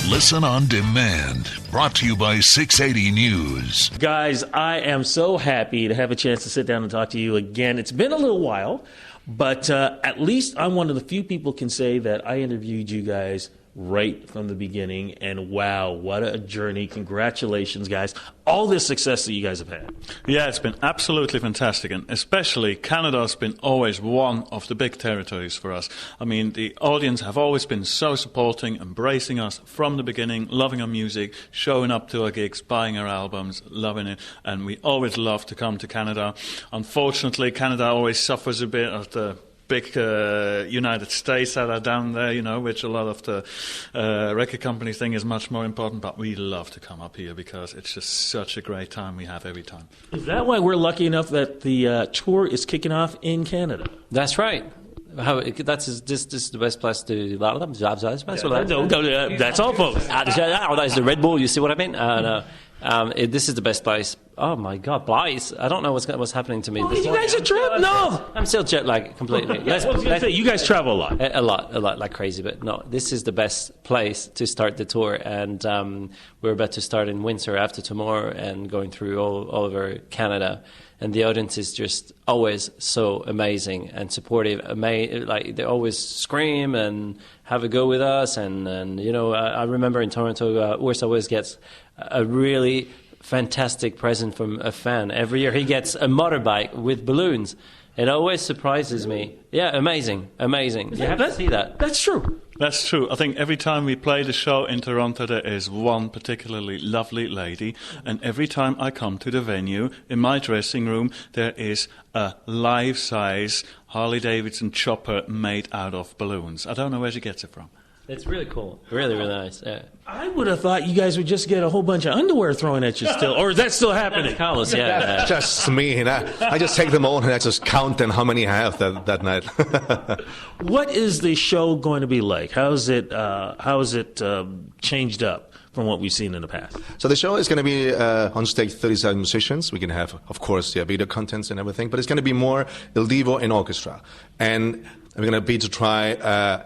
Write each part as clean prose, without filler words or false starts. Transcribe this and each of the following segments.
Listen on demand. Brought to you by 680 News. Guys, I am so happy to have a chance to sit down and talk to you again. It's been a little while, but at least I'm one of the few people can say that I interviewed you guys right from the beginning, and wow, what a journey. Congratulations, guys. All this success that you guys have had. Yeah, it's been absolutely fantastic, and especially Canada's been always one of the big territories for us. I mean, the audience have always been so supporting, embracing us from the beginning, loving our music, showing up to our gigs, buying our albums, loving it, and we always love to come to Canada. Unfortunately, Canada always suffers a bit of the big United States that are down there, which a lot of the record companies think is much more important, but we love to come up here because it's just such a great time we have every time. Is that why we're lucky enough that the tour is kicking off in Canada? That's right. This is the best place to do that. That's all, folks. That's the Red Bull, you see what I mean? This is the best place. Oh my God, Blaise! I don't know what's happening to me. Oh, you guys are traveling? No, I'm still jet lagged completely. I was going to say, you guys travel a lot. A lot, like crazy. But no, this is the best place to start the tour, and we're about to start in Windsor after tomorrow, and going through all over Canada. And the audience is just always so amazing and supportive. Like they always scream and have a go with us. And I remember in Toronto, Urs always gets a really fantastic present from a fan. Every year he gets a motorbike with balloons. It always surprises me. Yeah, amazing. You have to see that. That's true. That's true. I think every time we play the show in Toronto, there is one particularly lovely lady, and every time I come to the venue, in my dressing room, there is a life-size Harley-Davidson chopper made out of balloons. I don't know where she gets it from. It's really cool. Really, really nice. Yeah. I would have thought you guys would just get a whole bunch of underwear thrown at you still. Or is that still happening? That's Carlos, yeah. That's just me. I just take them all and I just count them how many I have that night. What is the show going to be like? How is it changed up from what we've seen in the past? So the show is going to be on stage 37 musicians. We can have, of course, video contents and everything, but it's going to be more Il Divo and orchestra. And we're going to be to try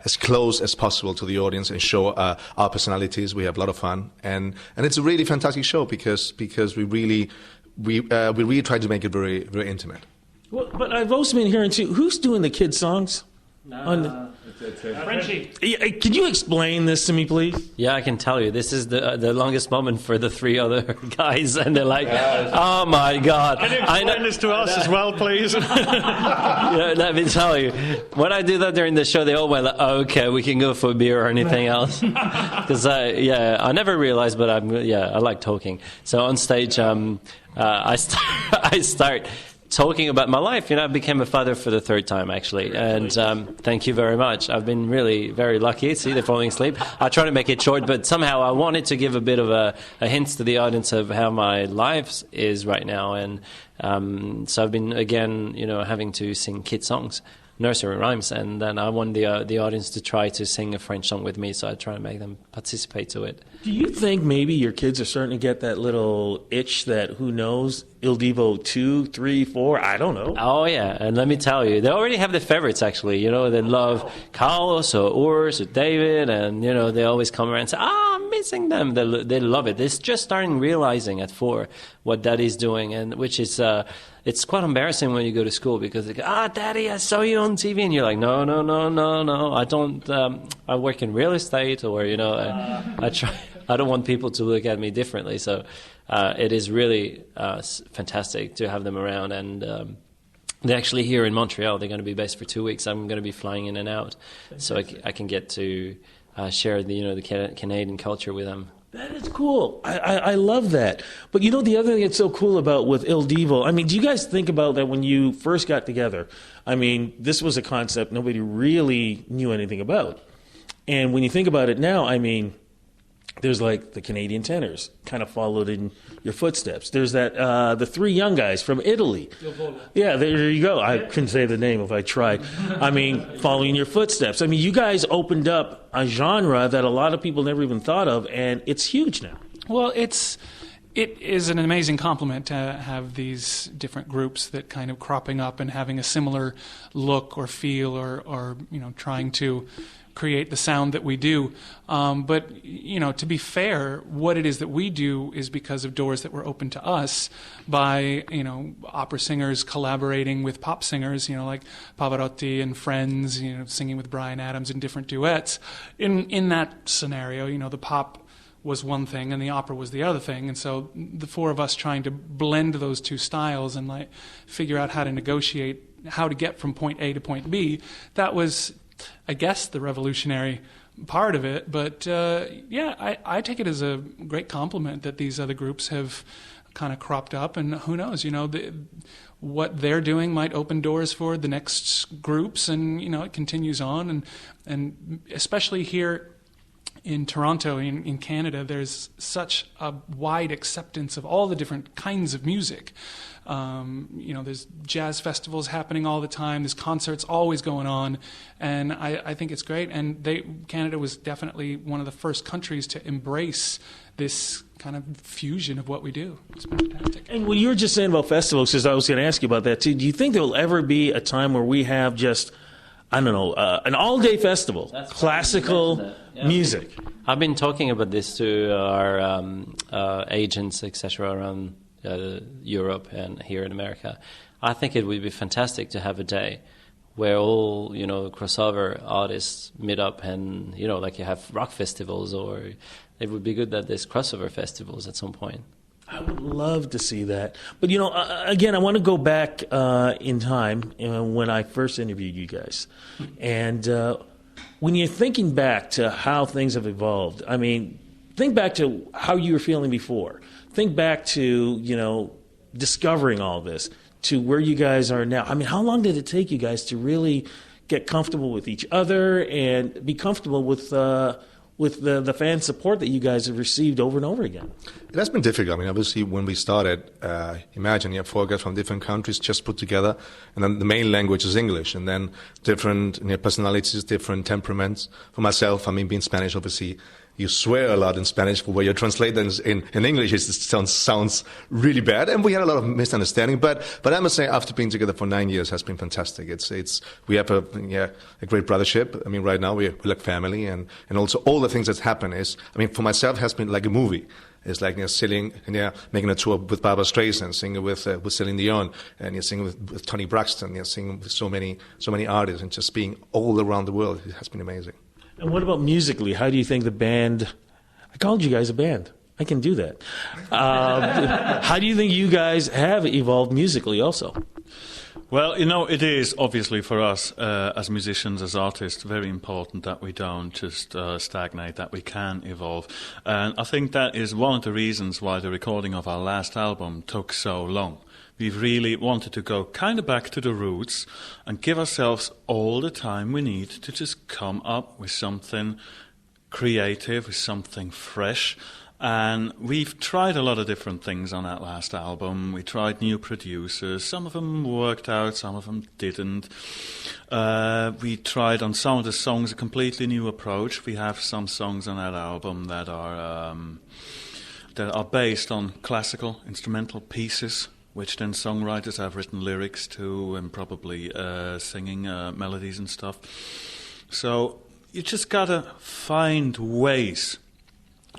as close as possible to the audience and show our personalities. We have a lot of fun, and it's a really fantastic show because we really try to make it very, very intimate. Well, but I've also been hearing too. Who's doing the kids' songs? Frenchie. Can you explain this to me, please? Yeah, I can tell you. This is the longest moment for the three other guys, and they're like, "Oh my God!" Can you explain this to us as well, please? Yeah, let me tell you. When I do that during the show, they all went, like, "Okay, we can go for a beer or anything else." Because I never realized, but I like talking. So on stage, I start talking about my life. I became a father for the third time, actually, and thank you very much. I've been really very lucky. See, they're falling asleep. I try to make it short, but somehow I wanted to give a bit of a hint to the audience of how my life is right now, and so I've been, again, having to sing kid songs, nursery rhymes, and then I want the audience to try to sing a French song with me, so I try to make them participate to it. Do you think maybe your kids are starting to get that little itch that, who knows, Il Divo 2, 3, 4, I don't know. Oh, yeah, and let me tell you, they already have the favorites, actually. They love Carlos or Urs or David, and, they always come around and say, I'm missing them. They love it. They're just starting realizing at 4 what Daddy's doing, and which is... it's quite embarrassing when you go to school because they go, Daddy, I saw you on TV. And you're like, no, I don't, I work in real estate, or, I try, I don't want people to look at me differently. So it is really fantastic to have them around. And they're actually here in Montreal. They're going to be based for 2 weeks. I'm going to be flying in and out. So I can get to share the Canadian culture with them. That is cool. I love that. But the other thing that's so cool about with Il Divo, do you guys think about that when you first got together? This was a concept nobody really knew anything about. And when you think about it now, there's like the Canadian tenors kind of followed in your footsteps. There's that the 3 young guys from Italy. Yeah, there you go. I couldn't say the name if I tried. Following your footsteps. You guys opened up a genre that a lot of people never even thought of, and it's huge now. Well, it is an amazing compliment to have these different groups that kind of cropping up and having a similar look or feel, or trying to create the sound that we do. But to be fair, what it is that we do is because of doors that were opened to us by opera singers collaborating with pop singers, like Pavarotti and friends, singing with Bryan Adams in different duets. In that scenario, the pop was one thing and the opera was the other thing, and so the four of us trying to blend those two styles and figure out how to negotiate how to get from point A to point B, that was, I guess, the revolutionary part of it. But I take it as a great compliment that these other groups have kind of cropped up, and who knows, what they're doing might open doors for the next groups, and it continues on, and especially here in Toronto, in Canada, there's such a wide acceptance of all the different kinds of music. There's jazz festivals happening all the time. There's concerts always going on, and I think it's great. And Canada was definitely one of the first countries to embrace this kind of fusion of what we do. It's fantastic. And what you were just saying about festivals, because I was going to ask you about that too. Do you think there will ever be a time where we have just, I don't know, an all-day festival, classical music? I've been talking about this to our agents, etc., around Europe and here in America. I think it would be fantastic to have a day where all crossover artists meet up, and like you have rock festivals, or it would be good that there's crossover festivals at some point. I would love to see that. But, again, I want to go back in time when I first interviewed you guys. And when you're thinking back to how things have evolved, I mean, think back to how you were feeling before. Think back to, discovering all this, to where you guys are now. I mean, how long did it take you guys to really get comfortable with each other and be comfortable with the fan support that you guys have received over and over again? It has been difficult. I mean, obviously, when we started, imagine you have four guys from different countries just put together, and then the main language is English, and then different personalities, different temperaments. For myself, I mean, being Spanish, obviously, you swear a lot in Spanish, but when you translate things in English, it sounds really bad, and we had a lot of misunderstanding. But I must say, after being together for 9 years, has been fantastic. We have a great brothership. I mean, right now we're like family, and also all the things that happen is, I mean, for myself, has been like a movie. It's like sitting and making a tour with Barbra Streisand, singing with Celine Dion, and singing with Toni Braxton, singing with so many artists, and just being all around the world. It has been amazing. And what about musically? How do you think the band? I called you guys a band. I can do that. How do you think you guys have evolved musically also? Well, it is obviously for us as musicians, as artists, very important that we don't just stagnate, that we can evolve. And I think that is one of the reasons why the recording of our last album took so long. We really wanted to go kind of back to the roots and give ourselves all the time we need to just come up with something creative, with something fresh. And we've tried a lot of different things on that last album. We tried new producers. Some of them worked out, some of them didn't. We tried on some of the songs a completely new approach. We have some songs on that album that are based on classical instrumental pieces, which then songwriters have written lyrics to and probably singing melodies and stuff. So you just gotta find ways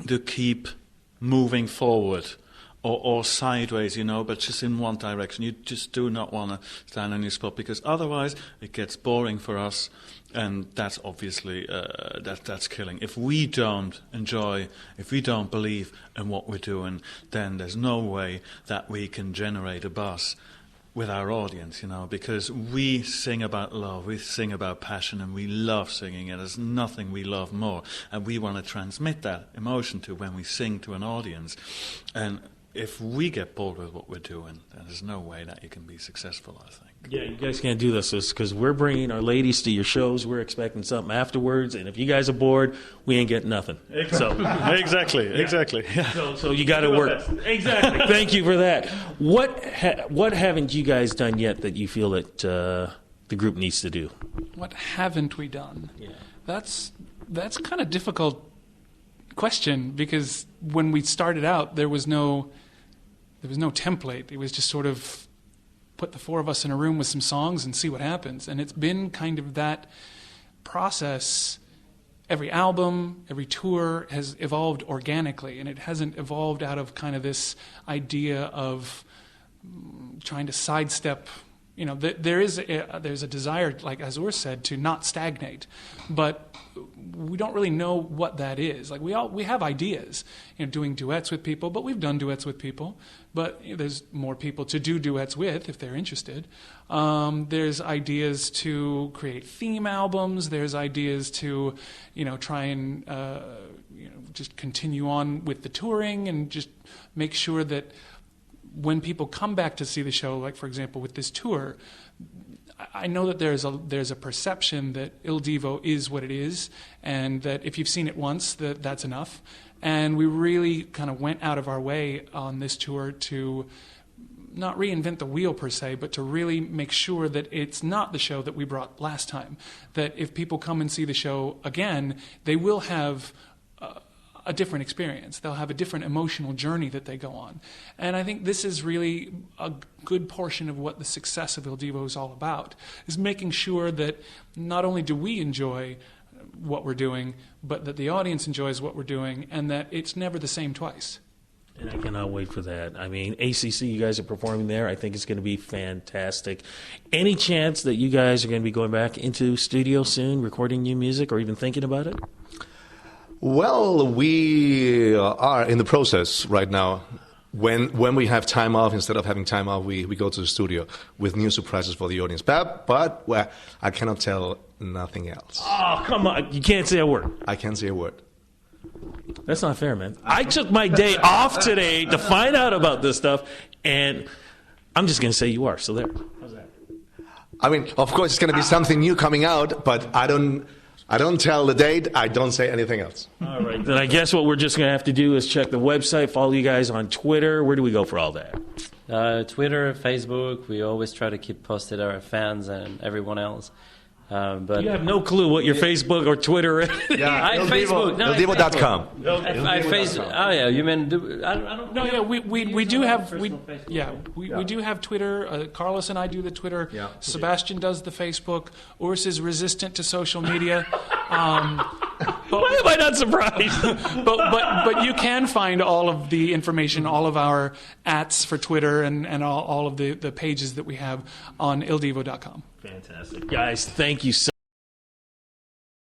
to keep moving forward or sideways, but just in one direction. You just do not want to stand on your spot, because otherwise it gets boring for us, and that's obviously that's killing. If we don't enjoy, if we don't believe in what we're doing, then there's no way that we can generate a buzz with our audience, because we sing about love, we sing about passion, and we love singing, and there's nothing we love more, and we want to transmit that emotion to when we sing to an audience. And if we get bored with what we're doing, then there's no way that you can be successful, I think. Yeah, you guys can't do this because we're bringing our ladies to your shows. We're expecting something afterwards, and if you guys are bored, we ain't getting nothing. So Exactly. Yeah. So you got to work. Exactly. Thank you for that. What haven't you guys done yet that you feel that the group needs to do? What haven't we done? Yeah. That's kind of difficult question, because when we started out, there was no template. It was just sort of put the four of us in a room with some songs and see what happens. And it's been kind of that process every album, every tour has evolved organically, and it hasn't evolved out of kind of this idea of trying to sidestep. There's a desire, like as Urs said, to not stagnate, but we don't really know what that is. Like we have ideas, doing duets with people, but we've done duets with people. But there's more people to do duets with if they're interested. There's ideas to create theme albums. There's ideas to, try and just continue on with the touring and just make sure that when people come back to see the show, like for example with this tour, I know that there's a perception that Il Divo is what it is, and that if you've seen it once, that's enough. And we really kind of went out of our way on this tour to not reinvent the wheel per se, but to really make sure that it's not the show that we brought last time. That if people come and see the show again, they will have a different experience. They'll have a different emotional journey that they go on. And I think this is really a good portion of what the success of Il Divo is all about, is making sure that not only do we enjoy what we're doing, but that the audience enjoys what we're doing, and that it's never the same twice. And I cannot wait for that. I mean, ACC, you guys are performing there. I think it's going to be fantastic. Any chance that you guys are going to be going back into studio soon, recording new music, or even thinking about it? Well, we are in the process right now. When we have time off, instead of having time off, we go to the studio with new surprises for the audience. But well, I cannot tell nothing else. Oh, come on. You can't say a word. I can't say a word. That's not fair, man. I took my day off today to find out about this stuff, and I'm just going to say you are. So there. How's that? I mean, of course, it's going to be something new coming out, but I don't tell the date. I don't say anything else. All right. Then I guess what we're just going to have to do is check the website, follow you guys on Twitter. Where do we go for all that? Twitter, Facebook. We always try to keep posted our fans and everyone else. But you have no clue what your Facebook or Twitter is. Yeah, Facebook. No, IlDivo.com. Oh yeah, you mean I don't. No, yeah, we do have we do have Twitter. Carlos and I do the Twitter. Yeah. Sebastian does the Facebook. Urs is resistant to social media. Why am I not surprised? but you can find all of the information, all of our @s for Twitter, and all of the pages that we have on IlDivo.com. Fantastic. Guys, thank you so